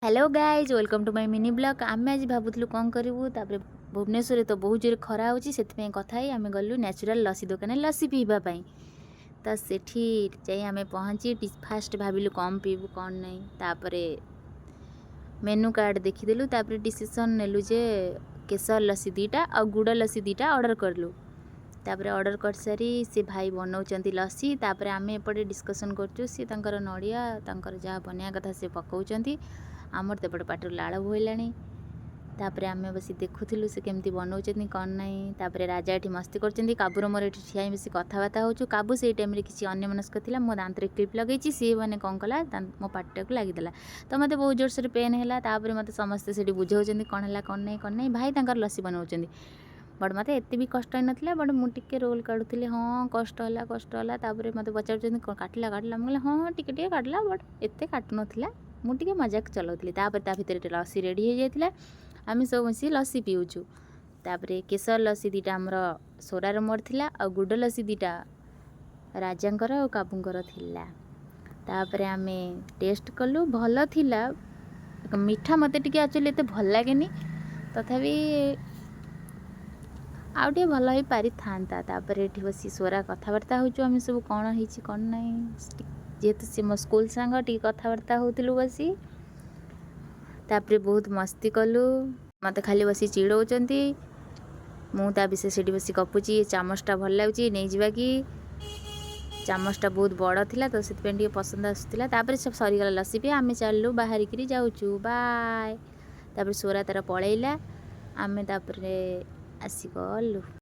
Hello guys welcome to my mini blog आम आज भावुलु कौन करूँ भुवनेश्वर तो बहुत जोर खरा हो कथा आम गलु नेचुरल लस्सी दुकान लस्सी पीवाई तो सेठी जाई आम पहुँची फास्ट भाविलु कम पीबू कौन नहीं तापर मेनू कार्ड देखीदेलु तापर डिसीजन नेलु जे केसर लस्सी दीटा और गुड़ लस्सी दीटा ऑर्डर करलु तापर ऑर्डर कर सारी से भाई बनाऊँ लस्सी तापर आम एपटे डिस्कसन करचु सी तांकर नड़िया तांकर जहाँ बनया कथा से पकाउचंती आमर तो एपटे पाटर लाड़ बोलाणी तापर आम बस देखुलु से केमती बनाऊँ कौन नहीं तापर राजा ये मस्ती कर काबूर मोर ये ठिया बस कथबार्ता हो काबू से टाइम किसी अन्यमनस्क था मो दांत क्लिप लगे सी मैंने कौन कला मो पाटा को लगिदेला तो मत बहुत जोर से पेन है तापर मत समस्ते से बुझाऊँ कौन है कौन नहीं भाई तांकर लस्सी बनाऊँ बट मत एत भी कष्ट ना बट मुझे रोल काढ़ुली हाँ कष्ट है तापर मत पचार काटला काटला मुझे हाँ टे काटला बट एत काटु ना मुझे मजाक चलाऊली भितर लस्सी रेडी हो जाता आम सब मिसी लस्सी पीऊचु तापर केसर लस्सी दीटा आमर सोरार मोर थिला आ गुड़ लस्सी दीटा राजांकर और काबूंकर थिला तापर आम टेस्ट कलु भल थिला मीठा मत टे एक्चुअली एत भल लगे तथापि आउटे भल हो पारि था तापर ये बस सोरा कथबार्ता होम सब कौन है कौन नहीं जेहेतु सी मो स्कूल सांग टी कथबार्ता होलु बसी तापर बहुत मस्ती कलु मत खाली बसी चिड़ौंट मुझा विषय से बस गपुची चामचटा भल लगुच नहीं जावा कि चामचटा बहुत बड़ थिला तो से पसंद आसूला तापर सब सरीगला लस्सी पे आम चलू बाहरिकी जाऊँ बाय तापर सोरा तार पलैला आम तापर आसी गलु।